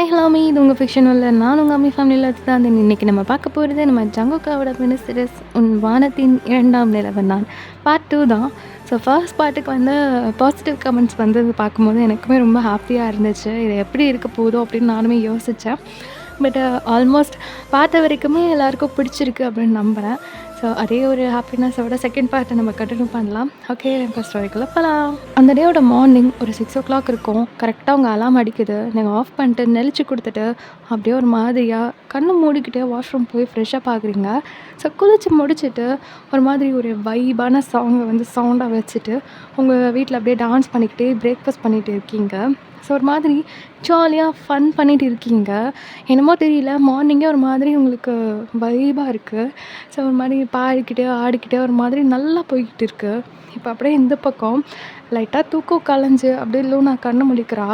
Hi hello இது உங்கள் fiction உள்ள நான் உங்கள் அம்மி ஃபேமிலியில் தான் இன்றைக்கி நம்ம பார்க்க போகிறது நம்ம ஜங்குக்காவோட மினிஸ்டர்ஸ் உன் வானத்தின் இரண்டாம் நிலவன் நான் பார்ட் 2 தான். ஸோ ஃபர்ஸ்ட் பார்ட்டுக்கு வந்து பாசிட்டிவ் கமெண்ட்ஸ் வந்து பார்க்கும்போது எனக்குமே ரொம்ப ஹாப்பியாக இருந்துச்சு. இது எப்படி இருக்க போதோ அப்படின்னு நானுமே யோசித்தேன். பட் ஆல்மோஸ்ட் பார்த்த வரைக்குமே எல்லாருக்கும் பிடிச்சிருக்கு அப்படின்னு நம்புகிறேன். ஸோ அதே ஒரு ஹாப்பினஸோட செகண்ட் பார்ட்டை நம்ம கண்டினியூ பண்ணலாம். ஓகே, ஃபஸ்ட் ஸ்டோரிக்குள்ளே போகலாம். அந்த டேயோட மார்னிங் ஒரு 6 o'clock இருக்கும். கரெக்டாக அவங்க அலாம் அடிக்குது. நீங்கள் ஆஃப் பண்ணிட்டு நெளிச்சு கொடுத்துட்டு அப்படியே ஒரு மாதிரியாக கண்ணை மூடிக்கிட்டே வாஷ்ரூம் போய் ஃப்ரெஷ்ஷப் ஆகுறீங்க. ஸோ குளிச்சு முடிச்சுட்டு ஒரு மாதிரி ஒரு வைபான சாங்கை வந்து சவுண்டாக வச்சுட்டு உங்கள் வீட்டில் அப்படியே டான்ஸ் பண்ணிக்கிட்டே பிரேக்ஃபாஸ்ட் பண்ணிகிட்டு இருக்கீங்க. ஸோ ஒரு மாதிரி ஜாலியாக ஃபன் பண்ணிகிட்டு இருக்கீங்க. என்னமோ தெரியல, மார்னிங்கே ஒரு மாதிரி உங்களுக்கு வைபாக இருக்குது. ஸோ ஒரு மாதிரி பாடிக்கிட்டே ஆடிக்கிட்டே ஒரு மாதிரி நல்லா போய்கிட்டு இருக்குது. இப்போ அப்படியே இந்த பக்கம் லைட்டாக தூக்கம் கலைஞ்சு அப்படியே லூனா கண்ணு முழிக்கிறா.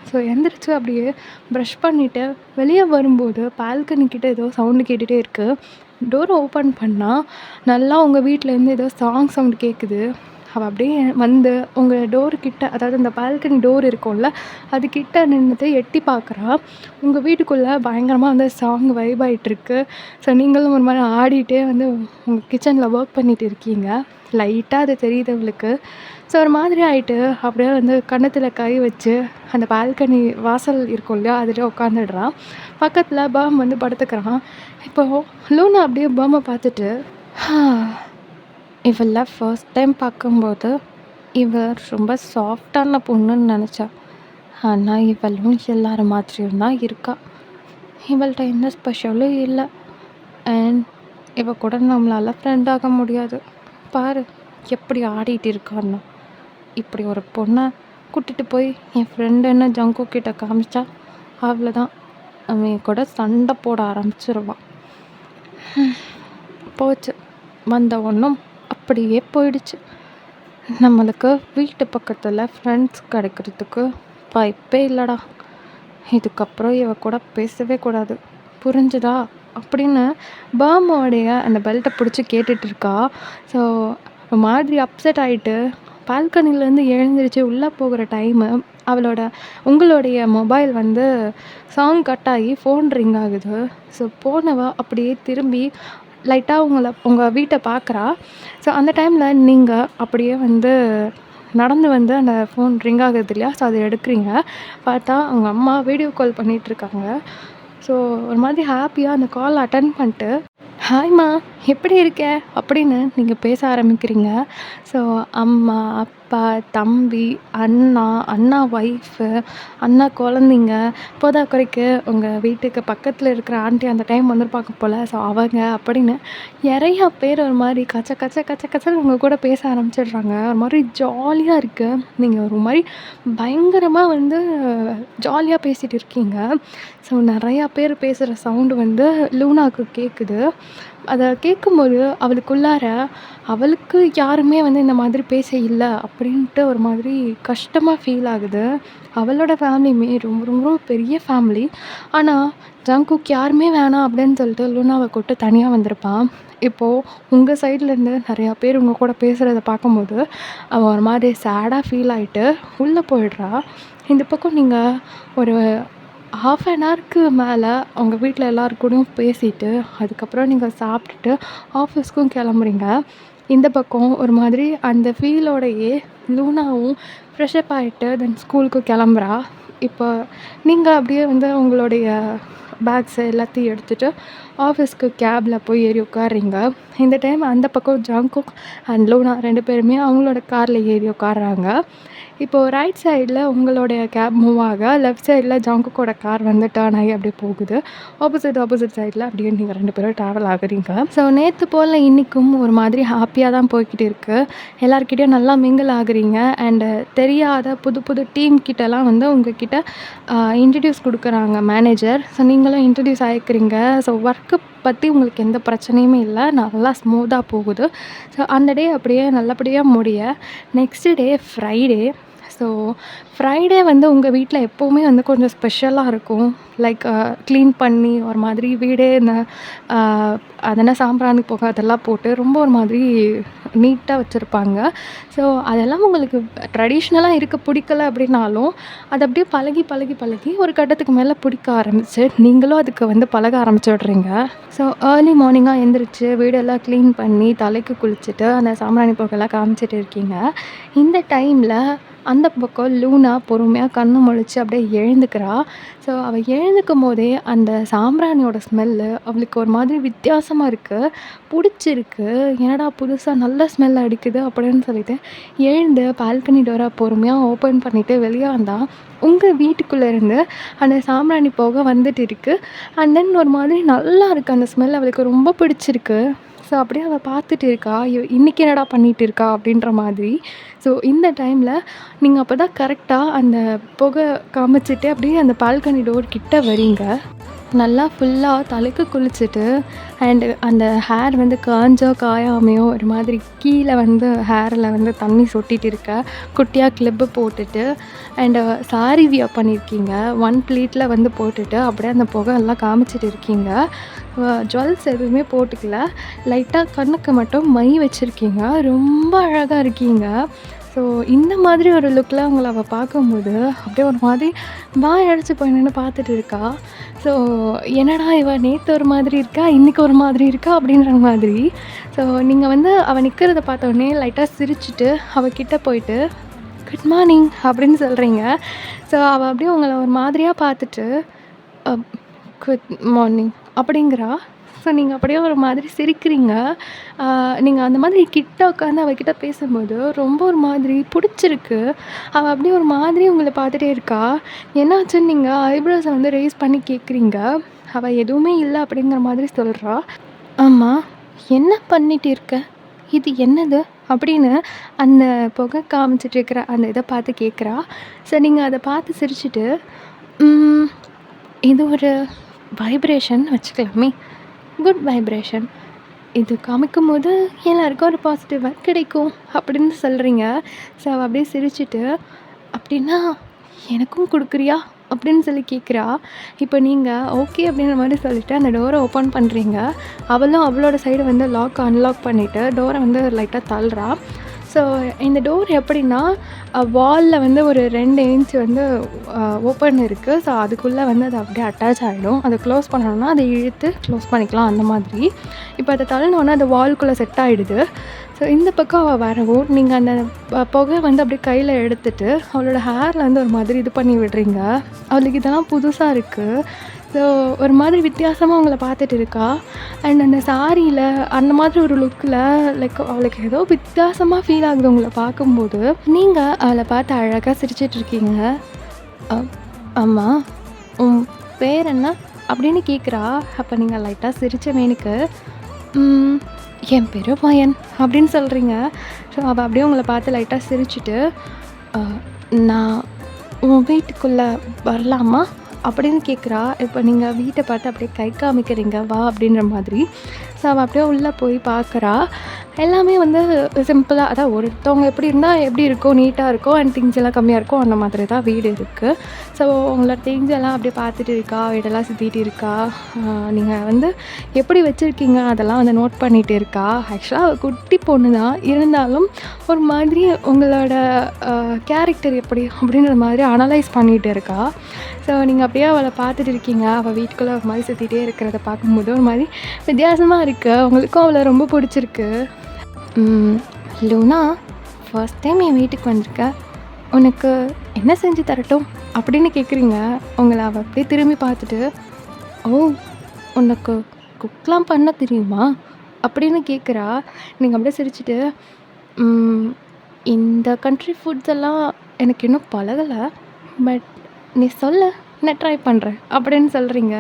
ஸோ எந்திரிச்சு அப்படியே ப்ரஷ் பண்ணிவிட்டு வெளியே வரும்போது பால்கனிக்கிட்ட ஏதோ சவுண்டு கேட்டுகிட்டே இருக்குது. டோர் ஓப்பன் பண்ணால் நல்லா உங்கள் வீட்டிலேருந்து ஏதோ சாங் சவுண்டு கேட்குது. அவள் அப்படியே வந்து உங்கள் டோருக்கிட்ட, அதாவது அந்த பால்கனி டோர் இருக்கும்ல, அதுக்கிட்ட நின்றுட்டு எட்டி பார்க்குறா. உங்கள் வீட்டுக்குள்ளே பயங்கரமாக வந்து சாங் வைப் ஆகிட்டுருக்கு. ஸோ நீங்களும் ஒரு மாதிரி ஆடிட்டே வந்து உங்கள் கிச்சனில் ஒர்க் பண்ணிகிட்டு இருக்கீங்க. லைட்டாக அது தெரியுது அவளுக்கு. ஸோ ஒரு மாதிரி ஆகிட்டு அப்படியே வந்து கன்னத்தில் கை வச்சு அந்த பால்கனி வாசல் இருக்கும் இல்லையா, அதில் உட்காந்துடுறான். பக்கத்தில் பாம் வந்து படுத்துக்கிறான். இப்போது லூனா அப்படியே பாமை பார்த்துட்டு இவளை ஃபர்ஸ்ட் டைம் பார்க்கும்போது இவள் ரொம்ப சாஃப்டான பொண்ணுன்னு நினச்சா. ஆனால் இவளும் எல்லார் மாதிரியும் தான் இருக்கா. இவள்கிட்ட எந்த ஸ்பெஷலும் இல்லை. அண்ட் இவள் கூட நம்மளால் ஃப்ரெண்ட் ஆக முடியாது. பாரு எப்படி ஆடிட்டு இருக்கான்னு. இப்படி ஒரு பொண்ணை கூட்டிகிட்டு போய் என் ஃப்ரெண்டுன்னு ஜங்கு கிட்ட காமிச்சா அவ்வளோதான், அவன் கூட சண்டை போட ஆரம்பிச்சிருவான். போச்சு, வந்த ஒன்றும் அப்படியே போயிடுச்சு. நம்மளுக்கு வீட்டு பக்கத்தில் ஃப்ரெண்ட்ஸ் கிடைக்கிறதுக்கு வாய்ப்பே இல்லைடா. இதுக்கப்புறம் இவ கூட பேசவே கூடாது, புரிஞ்சுதா அப்படின்னு பாமோடைய அந்த பெல்ட்டை பிடிச்சி கேட்டுட்ருக்கா. ஸோ ஒரு மாதிரி அப்செட் ஆகிட்டு பால்கனிலேருந்து எழுந்திரிச்சு உள்ளே போகிற டைமு உங்களுடைய மொபைல் வந்து சாங் கட் ஆகி ஃபோன் ரிங் ஆகுது. ஸோ போனவ அப்படியே திரும்பி லைட்டாக உங்கள் வீட்டை பார்க்குறா. ஸோ அந்த டைமில் நீங்கள் அப்படியே வந்து நடந்து வந்து அந்த ஃபோன் ரிங் ஆகுது இல்லையா, ஸோ அதை எடுக்கிறீங்க. பார்த்தா அவங்க அம்மா வீடியோ கால் பண்ணிகிட்ருக்காங்க. ஸோ ஒரு மாதிரி ஹாப்பியாக அந்த கால் அட்டன் பண்ணிட்டு, ஹாய்மா எப்படி இருக்க அப்படின்னு நீங்கள் பேச ஆரம்பிக்கிறீங்க. ஸோ அம்மா, அப்பா, தம்பி, அண்ணா ஒய்ஃபு, அண்ணா குழந்தைங்க, குறைக்கு உங்கள் வீட்டுக்கு பக்கத்தில் இருக்கிற ஆண்டி அந்த டைம் வந்திருப்பாங்க போல், ஸோ அவங்க அப்படின்னு நிறையா பேர் ஒரு மாதிரி கச்சன்னு உங்கள் கூட பேச ஆரம்பிச்சிடுறாங்க. ஒரு மாதிரி ஜாலியாக இருக்குது. நீங்கள் ஒரு மாதிரி பயங்கரமாக வந்து ஜாலியாக பேசிகிட்டு இருக்கீங்க. ஸோ நிறையா பேர் பேசுகிற சவுண்டு வந்து லூனாவுக்கு கேட்குது. அதை கேட்கும்போது அவளுக்கு யாருமே வந்து இந்த மாதிரி பேச இல்லை அப்படின்ட்டு ஒரு மாதிரி கஷ்டமாக ஃபீல் ஆகுது. அவளோட ஃபேமிலியுமே ரொம்ப ரொம்ப பெரிய ஃபேமிலி. ஆனால் ஜங்குக்கு யாருமே வேணாம் அப்படின்னு சொல்லிட்டு லூனாவை கூப்பிட்டு தனியாக வந்திருப்பான். இப்போது உங்கள் சைட்லேருந்து நிறையா பேர் உங்கள் கூட பேசுகிறத பார்க்கும்போது அவள் ஒரு மாதிரி சேடாக ஃபீல் ஆகிட்டு உள்ளே போயிடுறா. இந்த பக்கம் நீங்கள் ஒரு 1/2 hourக்கு மேலே உங்கள் வீட்டில் எல்லாருக்கூடையும் பேசிட்டு அதுக்கப்புறம் நீங்கள் சாப்பிட்டுட்டு ஆஃபீஸ்க்கும் கிளம்புறீங்க. இந்த பக்கம் ஒரு மாதிரி அந்த ஃபீலோடையே லூனாவும் ஃப்ரெஷ்அப் ஆகிட்டு தென் ஸ்கூலுக்கு கிளம்புறா. இப்போ நீங்கள் அப்படியே வந்து உங்களுடைய பேக்ஸை எல்லாத்தையும் எடுத்துகிட்டு ஆஃபீஸ்க்கு கேபில் போய் ஏறி உட்காடுறீங்க. இந்த டைம் அந்த பக்கம் ஜங்குக் அண்ட் லூனா 2 பேருமே அவங்களோட காரில் ஏறி உட்காடுறாங்க. இப்போது ரைட் சைடில் உங்களுடைய கேப் மூவ் ஆக, லெஃப்ட் சைடில் ஜங்குக்கோட கார் வந்து டேர்ன் ஆகி அப்படியே போகுது. ஆப்போசிட் சைடில் அப்படியே நீங்கள் 2 பேரும் ட்ராவல் ஆகுறீங்க. ஸோ நேற்று போல் இன்றைக்கும் ஒரு மாதிரி ஹாப்பியாக தான் போய்கிட்டு இருக்குது. எல்லாருக்கிட்டையும் நல்லா மிங்கிள் ஆகுறீங்க. அண்டு தெரியாத புது டீம் கிட்டலாம் வந்து உங்ககிட்ட இன்ட்ரடியூஸ் கொடுக்குறாங்க மேனேஜர். ஸோ நீங்களும் இன்ட்ரடியூஸ் ஆகிக்கிறீங்க. ஸோ ஒர்க்கு பற்றி உங்களுக்கு எந்த பிரச்சனையுமே இல்லை, நல்லா ஸ்மூத்தாக போகுது. ஸோ அந்த டே அப்படியே நல்லபடியாக முடிய நெக்ஸ்ட் டே ஃப்ரைடே வந்து உங்கள் வீட்டில் எப்போவுமே வந்து கொஞ்சம் ஸ்பெஷலாக இருக்கும். லைக் க்ளீன் பண்ணி ஒரு மாதிரி வீடே இந்த அதென்ன சாம்பிராணி புகை அதெல்லாம் போட்டு ரொம்ப ஒரு மாதிரி நீட்டாக வச்சுருப்பாங்க. ஸோ அதெல்லாம் உங்களுக்கு ட்ரெடிஷ்னலாக இருக்க பிடிக்கல அப்படின்னாலும், அது அப்படியே பழகி, பழகி, பழகி ஒரு கட்டத்துக்கு மேல பிடிக்க ஆரம்பிச்சு, நீங்களும் அதுக்கு வந்து பழக ஆரம்பிச்சுடுறீங்க. ஸோ ஏர்லி மார்னிங்கா எந்திரிச்சு வீடெல்லாம் க்ளீன் பண்ணி, தலைக்கு குளிச்சுட்டு, அந்த சாம்பிராணி புகைலாம் காமிச்சிட்டு இருக்கீங்க. இந்த டைமில் அந்த பக்கம் லூனா பொறுமையா கண்ணு முழிச்சு அப்படியே எழுந்துக்கிறா. ஸோ அவள் எழுந்துக்கும்போதே அந்த சாம்பிராணியோட ஸ்மெல்லு அவளுக்கு ஒரு மாதிரி வித்தியாசமா இருக்கு. புடிச்சிருக்கு. என்னடா புதுசா நல்ல ஸ்மெல் அடிக்குது அப்படின்னு சொல்லிட்டு எழுந்து பால்கனி டோர பொறுமையா ஓப்பன் பண்ணிட்டு வெளிய வந்தா, உங்க வீட்டுக்குள்ள இருந்து அந்த சாம்பிராணி புகை வந்துட்டு இருக்கு. அண்ட் தென் ஒரு மாதிரி நல்லா இருக்கு அந்த ஸ்மெல் அவளுக்கு ரொம்ப பிடிச்சிருக்கு. ஸோ அப்படியே அவள் பார்த்துட்டு இருக்கா. இன்னைக்கு என்னடா பண்ணிட்டு இருக்கா அப்படின்ற மாதிரி. ஸோ இந்த டைமில் நீங்கள் அப்போ தான் கரெக்டாக அந்த புகை காமிச்சிட்டு அப்படியே அந்த பால்கனி டோர் கிட்ட வரீங்க. நல்லா ஃபுல்லாக தலைக்கு குளிச்சுட்டு அண்டு அந்த ஹேர் வந்து காஞ்சோ காயாமையோ ஒரு மாதிரி கீழே வந்து ஹேரில் வந்து தண்ணி சொட்டிட்டு இருக்க, குட்டியாக கிளிப்பு போட்டுட்டு அண்டு சாரி வியர் பண்ணியிருக்கீங்க. ஒன் ப்ளீட்டில் வந்து போட்டுட்டு அப்படியே அந்த புகை எல்லாம் காமிச்சிட்டு இருக்கீங்க. ஜுவல்ஸ் எதுவுமே போட்டுக்கல. லைட்டாக கண்ணுக்கு மட்டும் மை வச்சுருக்கீங்க. ரொம்ப அழகாக இருக்கீங்க. ஸோ இந்த மாதிரி ஒரு லுக்கில் அவங்கள அவள் பார்க்கும்போது அப்படியே ஒரு மாதிரி வாய் அடைச்சி போய் நின்று பார்த்துட்டு இருக்கா. ஸோ என்னடா இவ நேற்று ஒரு மாதிரி இருக்கா, இன்றைக்கி ஒரு மாதிரி இருக்கா அப்படின்ற மாதிரி. ஸோ நீங்கள் வந்து அவள் நிற்கிறத பார்த்தோன்னே லைட்டாக சிரிச்சுட்டு அவகிட்ட போயிட்டு குட் மார்னிங் அப்படின்னு சொல்கிறீங்க. ஸோ அவள் அப்படியே உங்களை ஒரு மாதிரியாக பார்த்துட்டு குட் மார்னிங் அப்படிங்கிறா. ஸோ நீங்கள் அப்படியே ஒரு மாதிரி சிரிக்கிறீங்க. நீங்கள் அந்த மாதிரி கிட்ட உட்காந்து அவகிட்ட பேசும்போது ரொம்ப ஒரு மாதிரி பிடிச்சிருக்கு. அவள் அப்படியே ஒரு மாதிரி உங்களை பார்த்துட்டே இருக்கா. என்னாச்சுன்னு நீங்கள் ஐப்ரோஸை வந்து ரெய்ஸ் பண்ணி கேட்குறீங்க. அவள் எதுவுமே இல்லை அப்படிங்கிற மாதிரி சொல்கிறா. ஆமாம், என்ன பண்ணிட்டு இருக்க, இது என்னது அப்படின்னு அந்த புகை காமிச்சிட்டு இருக்கிற அந்த இதை பார்த்து கேட்குறா. ஸோ நீங்கள் அதை பார்த்து சிரிச்சுட்டு இது ஒரு வைப்ரேஷன் வச்சுக்கலாமே, குட் வைப்ரேஷன். இது காமிக்கும்போது எல்லாருக்கும் ஒரு பாசிட்டிவ் வைப் கிடைக்கும் அப்படின்னு சொல்கிறீங்க. ஸோ அவள் அப்படியே சிரிச்சுட்டு அப்படின்னா எனக்கும் கொடுக்குறியா அப்படின்னு சொல்லி கேட்குறா. இப்போ நீங்கள் ஓகே அப்படின்ற மாதிரி சொல்லிவிட்டு அந்த டோரை ஓப்பன் பண்ணுறீங்க. அவளும் அவளோட சைடு வந்து அன்லாக் பண்ணிவிட்டு டோரை வந்து லைட்டாக தள்ளுறா. ஸோ இந்த டோர் எப்படின்னா வாலில் வந்து ஒரு 2 இன்ச் வந்து ஓப்பன் இருக்குது. ஸோ அதுக்குள்ளே வந்து அது அப்படியே அட்டாச் ஆகிடும். அதை க்ளோஸ் பண்ணணும்னா அதை இழுத்து க்ளோஸ் பண்ணிக்கலாம் அந்த மாதிரி. இப்போ அதை தள்ளினோன்னா அது வால்குள்ளே செட் ஆகிடுது. ஸோ இந்த பக்கம் அவள் வரவும் நீங்கள் அந்த புகை வந்து அப்படியே கையில் எடுத்துகிட்டு அவளோட ஹேரில் வந்து ஒரு மாதிரி இது பண்ணி விடுறீங்க. அவளுக்கு இதெல்லாம் புதுசாக இருக்குது. ஸோ ஒரு மாதிரி வித்தியாசமாக அவங்கள பார்த்துட்டு இருக்கா. அண்ட் அந்த சாரியில் அந்த மாதிரி ஒரு லுக்கில் லைக் அவளுக்கு ஏதோ வித்தியாசமாக ஃபீல் ஆகுது உங்களை பார்க்கும்போது. நீங்கள் அவளை பார்த்து அழகாக சிரிச்சிட்ருக்கீங்க. ஆமாம், உன் பேர் என்ன அப்படின்னு கேட்குறா. அப்போ நீங்கள் லைட்டாக சிரித்த மேனுக்கு என் பேர் மயன் அப்படின்னு சொல்கிறீங்க. ஸோ அவள் அப்படியே உங்களை பார்த்து லைட்டாக சிரிச்சுட்டு நான் உன் வீட்டுக்குள்ளே வரலாமா அப்படின்னு கேட்குறா. இப்போ நீங்கள் வீட்டை பார்த்து அப்படியே கை காமிக்கிறீங்க வா அப்படின்ற மாதிரி. ஸோ அவள் அப்படியே உள்ளே போய் பார்க்குறா. எல்லாமே வந்து சிம்பிளாக, அதான் ஒருத்தவங்க எப்படி இருந்தால் எப்படி இருக்கும், நீட்டாக இருக்கும் அண்ட் திங்ஸ் எல்லாம் கம்மியாக இருக்கும், அந்த மாதிரி தான் வீடு இருக்குது. ஸோ உங்களோட திங்ஸ் எல்லாம் அப்படியே பார்த்துட்டு இருக்கா, வீடெல்லாம் சுற்றிட்டு இருக்கா. நீங்கள் வந்து எப்படி வச்சுருக்கீங்க அதெல்லாம் வந்து நோட் பண்ணிகிட்டு இருக்கா. ஆக்சுவலாக அவள் குட்டி பொண்ணு தான், இருந்தாலும் ஒரு மாதிரி உங்களோட கேரக்டர் எப்படி அப்படின்ற மாதிரி அனலைஸ் பண்ணிகிட்டு இருக்கா. ஸோ நீங்கள் அப்படியே அவளை பார்த்துட்டு இருக்கீங்க. அவள் வீட்டுக்குள்ளே ஒரு மாதிரி சுற்றிட்டே இருக்கிறத பார்க்கும்போது ஒரு மாதிரி வித்தியாசமாக இருக்குது. அவங்களுக்கும் அவளை ரொம்ப பிடிச்சிருக்கு. லூனா, ஃபர்ஸ்ட் டைம் என் வீட்டுக்கு வந்திருக்க, உனக்கு என்ன செஞ்சு தரட்டும் அப்படின்னு கேட்குறீங்க. உங்களை அவள் அப்படியே திரும்பி பார்த்துட்டு ஓ, உனக்கு குக்லாம் பண்ண தெரியுமா அப்படின்னு கேட்குறா. நீங்கள் அப்படியே சிரிச்சுட்டு இந்த கண்ட்ரி ஃபுட்ஸ் எல்லாம் எனக்கு இன்னும் பழகலை, பட் நீ சொல்ல நான் ட்ரை பண்ணுறேன் அப்படின்னு சொல்கிறீங்க.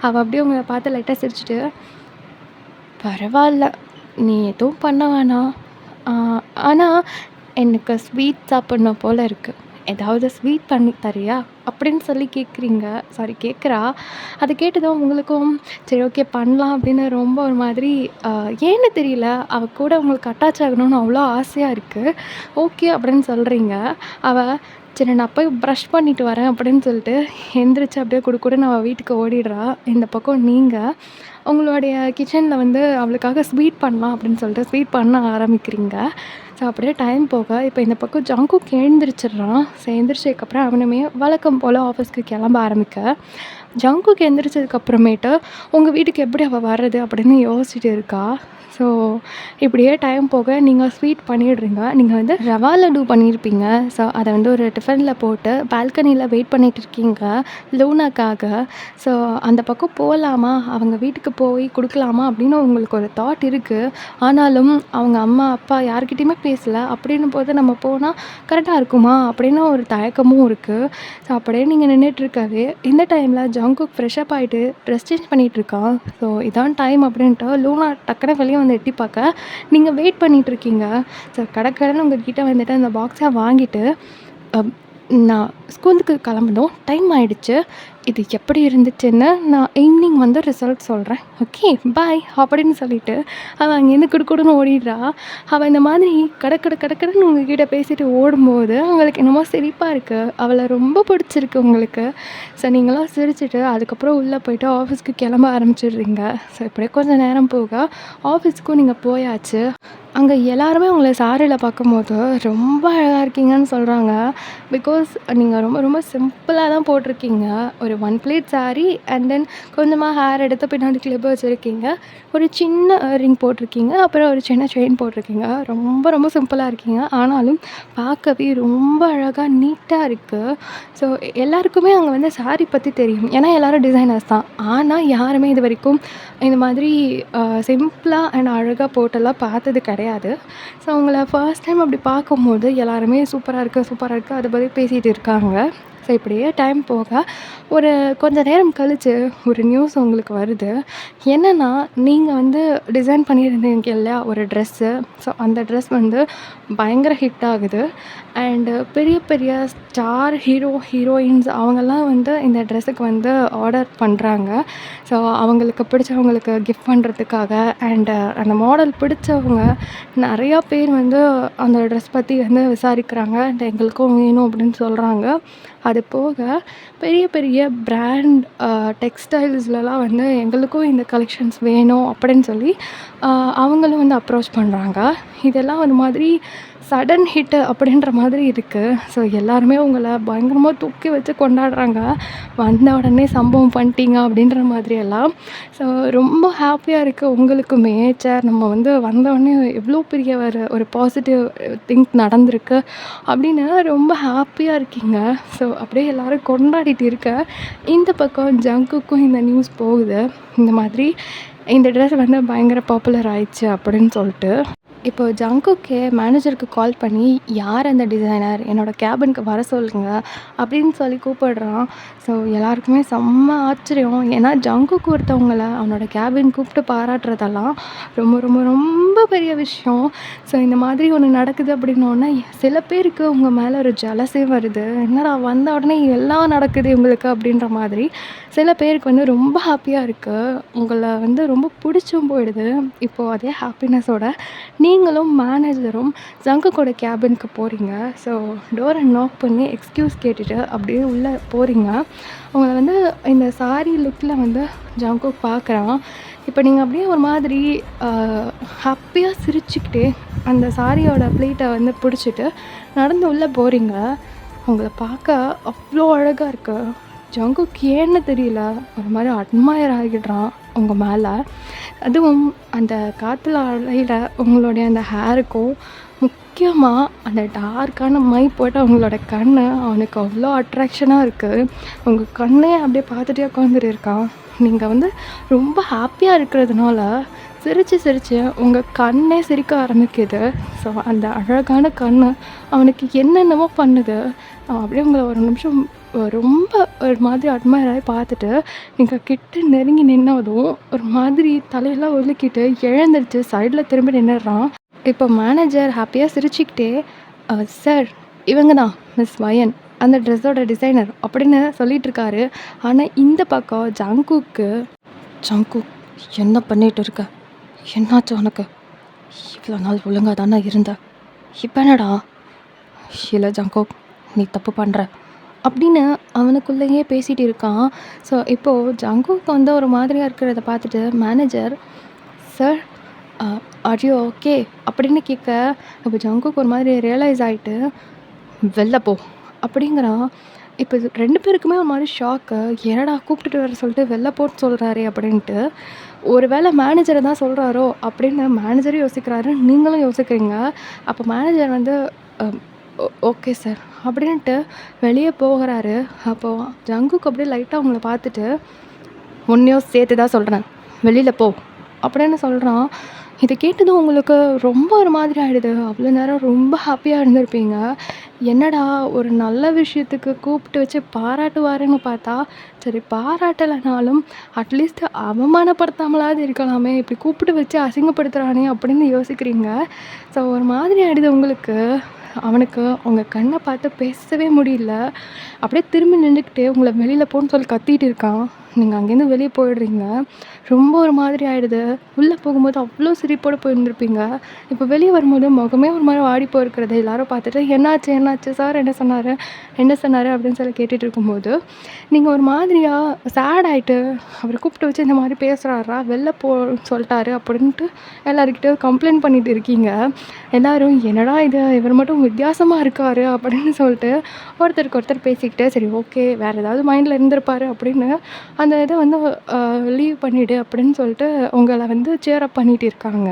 அவள் அப்படியே உங்களை பார்த்து லைட்டாக சிரிச்சுட்டு பரவாயில்ல, நீ எதுவும் பண்ண வேணாம், ஆனால் எனக்கு ஸ்வீட் சாப்பிட்ணும் போல் இருக்குது, ஏதாவது ஸ்வீட் பண்ணி தரியா அப்படின்னு சொல்லி கேட்குறா. அதை கேட்டதும் உங்களுக்கும் சரி ஓகே பண்ணலாம் அப்படின்னு ரொம்ப ஒரு மாதிரி ஏன்னு தெரியல, அவள் கூட உங்களுக்கு அட்டாச் ஆகணும்னு அவ்வளோ ஆசையாக இருக்குது. ஓகே அப்படின்னு சொல்கிறீங்க. அவள் சரி நான் போய் ப்ரஷ் பண்ணிட்டு வரேன் அப்படின்னு சொல்லிட்டு எந்திரிச்சு அப்படியே குடுகுடுன்னு அவள் வீட்டுக்கு ஓடிடுறா. இந்த பக்கம் நீங்கள் உங்களுடைய கிச்சனில் வந்து அவளுக்காக ஸ்வீட் பண்ணலாம் அப்படின்னு சொல்லிட்டு ஸ்வீட் பண்ண ஆரம்பிக்கிறீங்க. ஸோ அப்படியே டைம் போக இப்போ இந்த பக்கம் ஜங்குக் எழுந்திரிச்சிடுறான். ஸோ எந்திரிச்சதுக்கப்புறம் அவனுமே வழக்கம் போல் ஆஃபீஸ்க்கு கிளம்ப ஆரம்பிக்க, ஜங்குக் எந்திரிச்சதுக்கப்புறமேட்டு உங்கள் வீட்டுக்கு எப்படி அவள் வர்றது அப்படின்னு யோசிச்சுட்டு இருக்கா. ஸோ இப்படியே டைம் போக நீங்கள் ஸ்வீட் பண்ணிடுறீங்க. நீங்கள் வந்து ரவா லட்டு பண்ணியிருப்பீங்க. ஸோ அதை வந்து ஒரு டிஃபனில் போட்டு பால்கனியில் வெயிட் பண்ணிட்டு இருக்கீங்க லூனாக்காக. ஸோ அந்த பக்கம் போகலாமா, அவங்க வீட்டுக்கு போய் கொடுக்கலாமா அப்படின்னு உங்களுக்கு ஒரு தாட் இருக்குது. ஆனாலும் அவங்க அம்மா அப்பா யார்கிட்டயுமே பேசலை அப்படின்னும் போது நம்ம போனால் கரெக்டாக இருக்குமா அப்படின்னு ஒரு தயக்கமும் இருக்குது. ஸோ அப்படியே நீங்கள் நின்றுட்டுருக்கவே இந்த டைமில் ஜங்குக் ஃப்ரெஷ்அப் ஆகிட்டு ட்ரெஸ் சேஞ்ச் பண்ணிகிட்ருக்கான். ஸோ இதான் டைம் அப்படின்ட்டு லூனா டக்குனு வெளியே வந்து எட்டி பார்க்க நீங்கள் வெயிட் பண்ணிகிட்ருக்கீங்க. ஸோ கடற்கடன்னு உங்கள்கிட்ட வந்துட்டு அந்த பாக்ஸை வாங்கிட்டு நான் ஸ்கூலுக்கு கிளம்பணும், டைம் ஆகிடுச்சு, இது எப்படி இருந்துச்சுன்னு நான் ஈவினிங் வந்து ரிசல்ட் சொல்கிறேன், ஓகே பாய் அப்படின்னு சொல்லிவிட்டு அவள் அங்கேருந்து குடுக்குடுன்னு ஓடிடுறா. அவள் இந்த மாதிரி கடற்கடன்னு உங்ககிட்ட பேசிட்டு ஓடும்போது அவங்களுக்கு என்னமோ சிரிப்பாக இருக்குது. அவளை ரொம்ப பிடிச்சிருக்கு உங்களுக்கு. ஸோ நீங்களாம் சிரிச்சுட்டு அதுக்கப்புறம் உள்ளே போய்ட்டு ஆஃபீஸ்க்கு கிளம்ப ஆரம்பிச்சிடுறீங்க. ஸோ இப்படியே கொஞ்சம் நேரம் போக ஆஃபீஸ்க்கும் நீங்கள் போயாச்சு. அங்கே எல்லாருமே உங்களை சாரியில் பார்க்கும்போது ரொம்ப அழகாக இருக்கீங்கன்னு சொல்கிறாங்க. பிகாஸ் நீங்கள் ரொம்ப ரொம்ப சிம்பிளாக தான் போட்டிருக்கீங்க. ஒரு one pleat sari and then கொஞ்சமாக ஹேர் எடுத்து பின்னாடி கிளிப் வச்சுருக்கீங்க, ஒரு சின்ன ரிங் போட்டிருக்கீங்க, அப்புறம் ஒரு சின்ன செயின் போட்டிருக்கீங்க. ரொம்ப ரொம்ப சிம்பிளாக இருக்கீங்க. ஆனாலும் பார்க்கவே ரொம்ப அழகாக நீட்டாக இருக்குது. ஸோ எல்லாருக்குமே அங்கே வந்து சாரீ பற்றி தெரியும், ஏன்னா எல்லோரும் டிசைனர்ஸ் தான். ஆனால் யாருமே இது வரைக்கும் இந்த மாதிரி சிம்பிளாக அண்ட் அழகாக போட்டெல்லாம் பார்த்தது கிடையாது. ஸோ அவங்கள ஃபர்ஸ்ட் டைம் அப்படி பார்க்கும்போது எல்லாருமே சூப்பராக இருக்குது அதை பற்றி பேசிகிட்டு இருக்காங்க. ஸோ இப்படியே டைம் போக ஒரு கொஞ்ச நேரம் கழித்து ஒரு நியூஸ் உங்களுக்கு வருது. என்னென்னா, நீங்கள் வந்து டிசைன் பண்ணியிருந்தீங்க இல்லையா ஒரு ட்ரெஸ்ஸு, ஸோ அந்த ட்ரெஸ் வந்து பயங்கர ஹிட் ஆகுது. அண்டு பெரிய பெரிய ஸ்டார் ஹீரோயின்ஸ் அவங்கெல்லாம் வந்து இந்த ட்ரெஸ்ஸுக்கு வந்து ஆர்டர் பண்ணுறாங்க. ஸோ அவங்களுக்கு பிடிச்சவங்களுக்கு கிஃப்ட் பண்ணுறதுக்காக. அண்டு அந்த மாடல் பிடிச்சவங்க நிறையா பேர் வந்து அந்த ட்ரெஸ் பற்றி வந்து விசாரிக்கிறாங்க. அண்ட் எங்களுக்கும் வேணும் அப்படின்னு சொல்கிறாங்க. அது போக பெரிய பெரிய பிராண்ட் டெக்ஸ்டைல்ஸ்லலாம் வந்து எங்களுக்கும் இந்த கலெக்ஷன்ஸ் வேணும் அப்படின்னு சொல்லி அவங்களும் வந்து அப்ரோச் பண்ணுறாங்க. இதெல்லாம் ஒரு மாதிரி சடன் ஹிட்டு அப்படின்ற மாதிரி இருக்குது. ஸோ எல்லாருமே உங்களை பயங்கரமாக தூக்கி வச்சு கொண்டாடுறாங்க. வந்த உடனே சம்பவம் பண்ணிட்டீங்க அப்படின்ற மாதிரியெல்லாம். ஸோ ரொம்ப ஹாப்பியாக இருக்குது உங்களுக்குமே. நம்ம வந்து வந்தோடனே எவ்வளோ பெரிய ஒரு பாசிட்டிவ் திங்க் நடந்திருக்கு அப்படின்னு ரொம்ப ஹாப்பியாக இருக்கீங்க. ஸோ அப்படியே எல்லோரும் கொண்டாடிட்டு இருக்க இந்த பக்கம் ஜங்குக்கும் இந்த நியூஸ் போகுது, இந்த மாதிரி இந்த ட்ரெஸ் வந்து பயங்கர பாப்புலர் ஆயிடுச்சு அப்படின்னு சொல்லிட்டு. இப்போ ஜங்குக்கே மேனேஜருக்கு கால் பண்ணி, யார் அந்த டிசைனர், என்னோடய கேபினுக்கு வர சொல்லுங்கள் அப்படின்னு சொல்லி கூப்பிடுறான். ஸோ எல்லாருக்குமே செம்ம ஆச்சரியம். ஏன்னா ஜங்குக்கு ஒருத்தவங்கள அவனோட கேபின் கூப்பிட்டு பாராட்டுறதெல்லாம் ரொம்ப ரொம்ப ரொம்ப பெரிய விஷயம். ஸோ இந்த மாதிரி ஒன்று நடக்குது அப்படின்னோடனே சில பேருக்கு உங்கள் மேலே ஒரு ஜலசே வருது. என்னடா வந்த உடனே எல்லாம் நடக்குது உங்களுக்கு அப்படின்ற மாதிரி. சில பேருக்கு வந்து ரொம்ப ஹாப்பியாக இருக்குது, உங்களை வந்து ரொம்ப பிடிச்சும் போயிடுது. இப்போது அதே ஹாப்பினஸோட நீங்களும் மேனேஜரும் ஜங்குக்கோட கேபினுக்கு போகிறீங்க. ஸோ டோரை நாக் பண்ணி எக்ஸ்கியூஸ் கேட்டுட்டு அப்படியே உள்ளே போகிறீங்க. உங்களை வந்து இந்த சாரி லுக்கில் வந்து ஜங்குக் பார்க்குறான். இப்போ நீங்கள் அப்படியே ஒரு மாதிரி ஹாப்பியாக சிரிச்சுக்கிட்டே அந்த சாரியோட ப்ளீட்டை வந்து பிடிச்சிட்டு நடந்து உள்ளே போகிறீங்க. உங்களை பார்க்க அவ்வளோ அழகாக இருக்கு. ஜங்குக் ஏன்னு தெரியல ஒரு மாதிரி அட்மையர் ஆகிடுறான் உங்கள் மேலே. அதுவும் அந்த காற்றுல அலையில் உங்களுடைய அந்த ஹேருக்கும் முக்கியமாக அந்த டார்க்கான மை போட்டு அவங்களோட கண் அவனுக்கு அவ்வளோ அட்ராக்ஷனாக இருக்குது. உங்கள் கண்ணே அப்படியே பார்த்துட்டே உட்காந்துட்டு இருக்கான். நீங்கள் வந்து ரொம்ப ஹாப்பியாக இருக்கிறதுனால சிரித்து உங்கள் கண்ணே சிரிக்க ஆரம்பிக்குது. ஸோ அந்த அழகான கண் அவனுக்கு என்னென்னமோ பண்ணுது. அப்படியே உங்களை ஒரு நிமிஷம் ரொம்ப ஒரு மாதிரி அட்மையர் ஆகி பார்த்துட்டு நீங்கள் கிட்ட நெருங்கி நின்னதும் ஒரு மாதிரி தலையெல்லாம் ஒழுக்கிட்டு எழுந்திரிச்சு சைடில் திரும்பி நின்றுடுறான். இப்போ மேனேஜர் ஹாப்பியாக சிரிச்சுக்கிட்டே, சார் இவங்க தான் மிஸ் வயன், அந்த ட்ரெஸ்ஸோட டிசைனர் அப்படின்னு சொல்லிகிட்ருக்காரு. ஆனால் இந்த பக்கம் ஜங்குக் என்ன பண்ணிகிட்டு இருக்க, என்னாச்சு உனக்கு, இவ்வளோ நாள் ஒழுங்காக தானே இருந்த, இப்போ என்னடா? இல்லை ஜங்குக், நீ தப்பு பண்ணுற அப்படின்னு அவனுக்குள்ளேயே பேசிகிட்டு இருக்கான். ஸோ இப்போது ஜங்குக்கு வந்து ஒரு மாதிரியாக இருக்கிறத பார்த்துட்டு manager, sir are you okay அப்படின்னு கேட்க, இப்போ ஜங்குக்கு ஒரு மாதிரி ரியலைஸ் ஆகிட்டு வெளில போ அப்படிங்கிறான். இப்போ இது 2 பேருக்குமே ஒரு மாதிரி ஷாக்கு. என்னடா கூப்பிட்டுட்டு வர சொல்லிட்டு வெளில போன்னு சொல்கிறாரே அப்படின்ட்டு. ஒரு வேளை மேனேஜரை தான் சொல்கிறாரோ அப்படின்னு மேனேஜரும் யோசிக்கிறாரு, நீங்களும் யோசிக்கிறீங்க. அப்போ மேனேஜர் வந்து ஓகே சார் அப்படின்ட்டு வெளியே போகிறாரு. அப்போது ஜங்குக்கு அப்படியே லைட்டாக அவங்கள பார்த்துட்டு, உன்னையும் சேர்த்து தான் சொல்கிறேன், வெளியில் போ அப்படின்னு சொல்கிறான். இதை கேட்டதும் உங்களுக்கு ரொம்ப ஒரு மாதிரி ஆகிடுது. அவ்வளோ நேரம் ரொம்ப ஹாப்பியாக இருந்திருப்பீங்க. என்னடா ஒரு நல்ல விஷயத்துக்கு கூப்பிட்டு வச்சு பாராட்டுவாருன்னு பார்த்தா, சரி பாராட்டலைனாலும் அட்லீஸ்ட் அவமானப்படுத்தாமலாவது இருக்கலாமே, இப்படி கூப்பிட்டு வச்சு அசிங்கப்படுத்துகிறானே அப்படின்னு யோசிக்கிறீங்க. ஸோ ஒரு மாதிரி ஆகிடுது உங்களுக்கு. அவனுக்கு உங்கள் கண்ணை பார்த்து பேசவே முடியல. அப்படியே திரும்பி நின்றுக்கிட்டே உங்களை வெளியில் போன்னு சொல்லி கத்திட்டு இருக்கான். நீங்கள் அங்கேருந்து வெளியே போயிடுறீங்க. ரொம்ப ஒரு மாதிரி ஆகிடுது. உள்ளே போகும்போது அவ்வளோ சிரிப்போடு போயிருந்துருப்பீங்க. இப்போ வெளியே வரும்போது முகமே ஒரு மாதிரி வாடி போயிருக்கிறத எல்லாரும் பார்த்துட்டு, என்னாச்சு என்னாச்சு சார் என்ன சொன்னார் என்ன சொன்னார் அப்படின்னு சொல்லி கேட்டுட்டு இருக்கும்போது, நீங்கள் ஒரு மாதிரியாக சேட் ஆகிட்டு, அவரை கூப்பிட்டு வச்சு இந்த மாதிரி பேசுகிறாரா, வெளில போ சொல்லிட்டாரு அப்படின்ட்டு எல்லாருக்கிட்டையும் கம்ப்ளைண்ட் பண்ணிட்டு இருக்கீங்க. எல்லோரும் என்னடா இது, இவர் மட்டும் வித்தியாசமாக இருக்கார் அப்படின்னு சொல்லிட்டு ஒருத்தருக்கு ஒருத்தர் பேசிக்கிட்டு, சரி ஓகே வேறு ஏதாவது மைண்டில் இருந்திருப்பார் அப்படின்னு அந்த இதை வந்து லீவ் பண்ணிவிடு அப்படின்னு சொல்லிட்டு உங்களை வந்து சேர் அப் பண்ணிகிட்டு இருக்காங்க.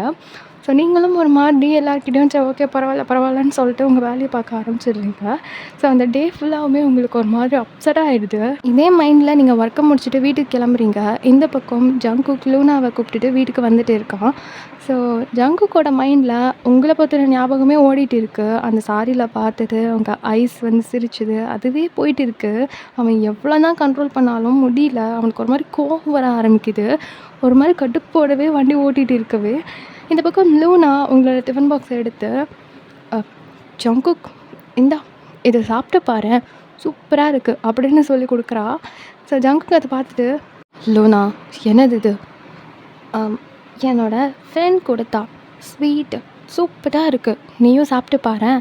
ஸோ நீங்களும் ஒரு மாதிரி எல்லாருக்கிட்டையும் சரி ஓகே பரவாயில்ல பரவாயில்லன்னு சொல்லிட்டு உங்கள் வேலையை பார்க்க ஆரம்பிச்சிடுறீங்க. ஸோ அந்த டே ஃபுல்லாகவுமே உங்களுக்கு ஒரு மாதிரி அப்செட்டாக ஆகிடுது. இதே மைண்டில் நீங்கள் ஒர்க்கை முடிச்சுட்டு வீட்டுக்கு கிளம்புறீங்க. இந்த பக்கம் ஜங்குக் லூனாவை கூப்பிட்டுட்டு வீட்டுக்கு வந்துட்டு இருக்கான். ஸோ ஜங்குக்கோட மைண்டில் உங்களை பற்றின ஞாபகமே ஓடிட்டு இருக்குது. அந்த சாரியில் பார்த்தது, அவங்க ஐஸ் வந்து சிரிச்சுது, அதுவே போயிட்டு இருக்குது. அவன் எவ்வளோ தான் கண்ட்ரோல் பண்ணாலும் முடியல. அவனுக்கு ஒரு மாதிரி கோவம் வர ஆரம்பிக்குது. ஒரு மாதிரி கடுப்போடவே வண்டி ஓட்டிகிட்டு இருக்கவே, இந்த பக்கம் லூனா உங்களோட டிஃபன் பாக்ஸை எடுத்து, ஜங்குக் இந்தா இதை சாப்பிட்டு பாரு சூப்பராக இருக்குது அப்படின்னு சொல்லி கொடுக்குறா. ஸோ ஜங்குக் அதை பார்த்துட்டு, லூனா என்னது இது, என்னோட ஃப்ரெண்ட் கொடுத்தா ஸ்வீட் சூப்பராக இருக்குது, நீயும் சாப்பிட்டு பாரு.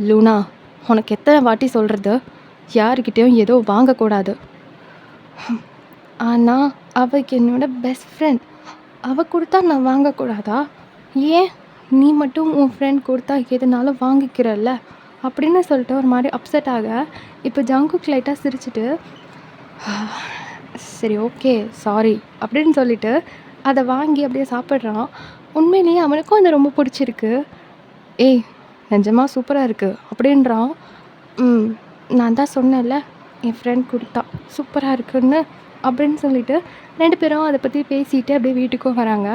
லூனா உனக்கு எத்தனை வாட்டி சொல்கிறது, யாருக்கிட்டேயும் ஏதோ வாங்கக்கூடாது. ஆனால் அவளுக்கு என்னோட பெஸ்ட் ஃப்ரெண்ட், அவள் கொடுத்தா நான் வாங்கக்கூடாதா? ஏன் நீ மட்டும் உன் ஃப்ரெண்ட் கொடுத்தா எதுனாலும் வாங்கிக்கிறல்ல அப்படின்னு சொல்லிட்டு ஒரு மாதிரி அப்செட் ஆக, இப்போ ஜங்குக் லைட்டாக சிரிச்சிட்டு, சரி ஓகே சாரி அப்படின்னு சொல்லிட்டு அதை வாங்கி அப்படியே சாப்பிட்றான். உண்மையிலேயே அவனுக்கும் அது ரொம்ப பிடிச்சிருக்கு. ஏய் நிஜமாக சூப்பராக இருக்குது அப்படின்றான். நான் தான் சொன்னேன்ல என் ஃப்ரெண்ட் கொடுத்தா சூப்பராக இருக்குன்னு அப்படின்னு சொல்லிட்டு 2 பேரும் அதை பற்றி பேசிட்டு அப்படியே வீட்டுக்கும் வராங்க.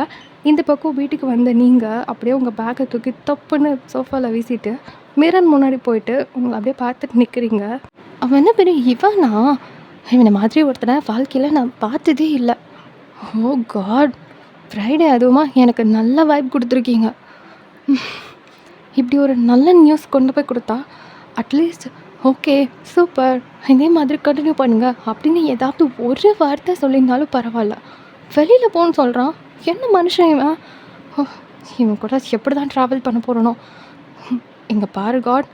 இந்த பக்கம் வீட்டுக்கு வந்த நீங்கள் அப்படியே உங்கள் பேக்கை தூக்கி தப்புன்னு சோஃபாவில் வீசிட்டு மிரர் முன்னாடி போயிட்டு உங்களை அப்படியே பார்த்துட்டு நிற்கிறீங்க. அவன் என்ன பெரிய இவனா, இவனை மாதிரி ஒருத்தனை வாழ்க்கையில் நான் பார்த்ததே இல்லை. ஓ காட், ஃப்ரைடே அதுவுமா எனக்கு நல்ல வைப் கொடுத்துருக்கீங்க. இப்படி ஒரு நல்ல நியூஸ் கொண்டு போய் கொடுத்தா அட்லீஸ்ட் ஓகே சூப்பர் இதே மாதிரி கண்டினியூ பண்ணுங்க அப்படின்னு ஏதாவது ஒரு வார்த்தை சொல்லியிருந்தாலும் பரவாயில்ல. வெளியில் போன்னு சொல்கிறான். என்ன மனுஷன் இவன், இவன் கூட எப்படி தான் ட்ராவல் பண்ண போகிறனோ. இங்கே பாரு காட்,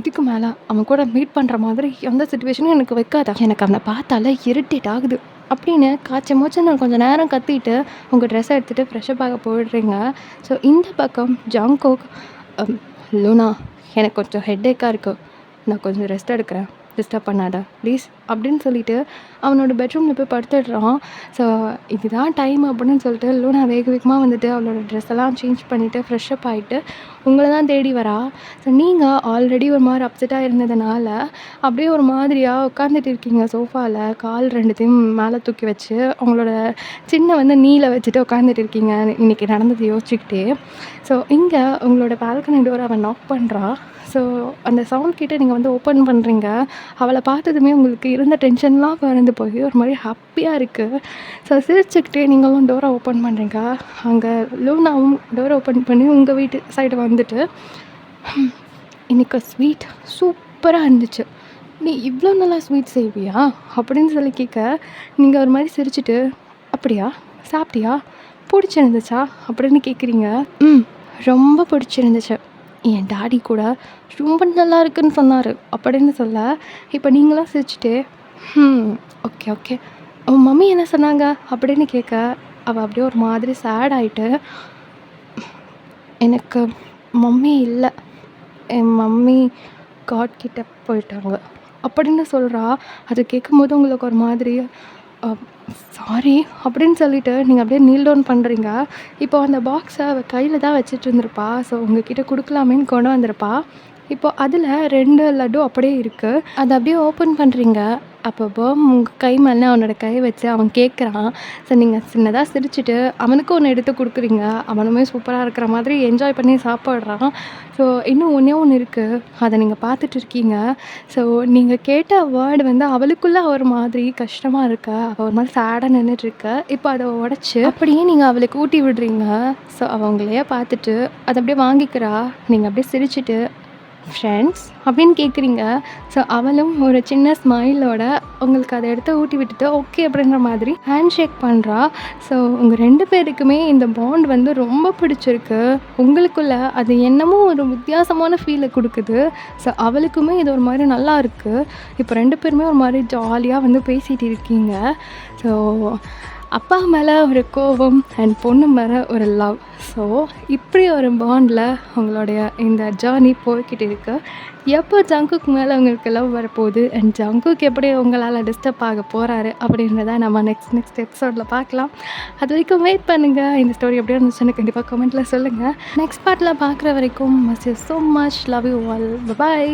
இதுக்கு மேலே அவன் கூட மீட் பண்ணுற மாதிரி எந்த சுச்சுவேஷனும் எனக்கு வைக்காத. எனக்கு அவனை பார்த்தால இரிட்டேட் ஆகுது அப்படின்னு காய்ச்ச மூச்சு நான் கொஞ்சம் நேரம் கத்திட்டு உங்கள் ட்ரெஸ்ஸை எடுத்துகிட்டு ஃப்ரெஷ்ஷப் ஆக போயிடுறீங்க. ஸோ இந்த பக்கம் ஜங்குக், லூனா எனக்கு கொஞ்சம் ஹெட்டேக்காக இருக்குது, நான் கொஞ்சம் ரெஸ்ட் எடுக்கிறேன், டிஸ்டர்ப் பண்ணாத ப்ளீஸ் அப்படின்னு சொல்லிட்டு அவனோட பெட்ரூமில் போய் படுத்துடுறான். ஸோ இதுதான் டைம் அப்படின்னு சொல்லிட்டு லூனா வேக வேகமாக வந்துட்டு அவளோட ட்ரெஸ் எல்லாம் சேஞ்ச் பண்ணிவிட்டு ஃப்ரெஷ்ஷப் ஆகிட்டு உங்களை தான் தேடி வரா. ஸோ நீங்கள் ஆல்ரெடி ஒரு மாதிரி அப்செட்டாக இருந்ததுனால அப்படியே ஒரு மாதிரியாக உட்காந்துட்டு இருக்கீங்க சோஃபாவில், கால் 2த்தையும் மேலே தூக்கி வச்சு அவங்களோட சின்ன வந்து நீல வச்சுட்டு உட்காந்துட்டு இருக்கீங்க இன்றைக்கி நடந்தது யோசிச்சுக்கிட்டே. ஸோ இங்கே உங்களோட பால்கனி டோர் அவன் நாக் பண்ணுறா. ஸோ அந்த சவுண்ட் கிட்டே நீங்கள் வந்து ஓப்பன் பண்ணுறீங்க. அவளை பார்த்ததுமே உங்களுக்கு இருந்த டென்ஷன்லாம் பறந்து போய் ஒரு மாதிரி ஹாப்பியாக இருக்குது. ஸோ சிரிச்சுக்கிட்டே நீங்களும் டோரை ஓப்பன் பண்ணுறீங்க. அங்கே லூனாவும் டோரை ஓப்பன் பண்ணி உங்கள் வீட்டு சைடு வந்துட்டு, இன்றைக்கி ஸ்வீட் சூப்பராக இருந்துச்சு, நீ இவ்வளோ நல்லா ஸ்வீட் செய்வியா அப்படின்னு சொல்லி கேட்க, நீங்கள் ஒரு மாதிரி சிரிச்சுட்டு, அப்படியா சாப்பிட்டியா பிடிச்சிருந்துச்சா அப்படின்னு கேட்குறீங்க. ரொம்ப பிடிச்சிருந்துச்சு, என் டாடி கூட ரொம்ப நல்லா இருக்குன்னு சொன்னாரு அப்படின்னு சொல்ல, இப்ப நீங்களா சிரிச்சுட்டு, "ம். Okay, okay. உன் மம்மி என்ன சொன்னாங்க?" அப்படின்னு கேட்க, அவ அப்படியே ஒரு மாதிரி சேட் ஆயிட்டு, "எனக்கு மம்மி இல்ல. என் மம்மி காட் கிட்ட போயிட்டாங்க." அப்படின்னு சொல்றா. அத கேட்கும்போது உங்களுக்கு ஒரு மாதிரி, அ சாரி அப்படின்னு சொல்லிட்டு நீங்க அப்படியே நீல் டவுன் பண்றீங்க. இப்போ அந்த பாக்ஸ அவ கையில தான் வச்சுட்டு இருந்திருப்பா. ஸோ உங்ககிட்ட குடுக்கலாமேன்னு கொண்டு வந்திருப்பா. இப்போ அதில 2 லட்டு அப்படியே இருக்கு. அத அப்படியே ஓப்பன் பண்றீங்க. அப்போ உங்க கை மேல அவனோட கை வச்சு அவன் கேட்குறான். ஸோ நீங்க சின்னதா சிரிச்சுட்டு அவனுக்கும் ஒண்ணு எடுத்து குடுக்குறீங்க. அவனுமே சூப்பரா இருக்கிற மாதிரி என்ஜாய் பண்ணி சாப்பிடுறான். ஸோ இன்னும் ஒண்ணே ஒண்ணு இருக்கு. அத நீங்க பார்த்துட்டு இருக்கீங்க. ஸோ நீங்க கேட்ட வேர்ட் வந்து அவளுக்குள்ள ஒரு மாதிரி கஷ்டமா இருக்கு. அவ ஒரு மாரி சேடா நின்னுட்டுருக்க. இப்போ அத உடைச்சு அப்படியே நீங்க அவளுக்கு ஊட்டி விடுறீங்க. ஸோ அவ உங்களையே பார்த்துட்டு அத அப்படியே வாங்கிக்கிறா. நீங்க அப்படியே சிரிச்சுட்டு, "ஃப்ரெண்ட்ஸ்?" அப்படின்னு கேட்குறீங்க. ஸோ அவளும் ஒரு சின்ன ஸ்மைலோட உங்களுக்கு அத எடுத்து ஊட்டி விட்டுட்டு, ஓகே அப்படின்ற மாதிரி ஹேண்ட் ஷேக் பண்றா. ஸோ உங்க 2 பேருக்குமே இந்த பாண்ட் வந்து ரொம்ப பிடிச்சிருக்கு. உங்களுக்குள்ள அது என்னமோ ஒரு வித்தியாசமான ஃபீல குடுக்குது. ஸோ அவளுக்குமே இது ஒரு மாரி நல்லா இருக்கு. இப்போ 2 பேருமே ஒரு மாரி ஜாலியா வந்து பேசிட்டு இருக்கீங்க. ஸோ அப்பா மேல ஒரு கோவம் அண்ட் பொண்ணு மேல ஒரு லவ். ஸோ இப்படி ஒரு பாண்டில் உங்களுடைய இந்த ஜர்னி போய்க்கிட்டு இருக்கு. எப்போ ஜங்குக் மேலே உங்களுக்கு லவ் வரப்போகுது அண்ட் ஜங்குக் எப்படி உங்களால் டிஸ்டர்ப் ஆக போகிறாரு அப்படின்றத நம்ம நெக்ஸ்ட் எபிசோடில் பார்க்கலாம். அது வரைக்கும் வெயிட் பண்ணுங்கள். இந்த ஸ்டோரி எப்படி இருந்துச்சுன்னு கண்டிப்பாக கமெண்ட்டில் சொல்லுங்கள். நெக்ஸ்ட் பார்ட்டில் பார்க்குற வரைக்கும் miss you so much. Love you all. Bye.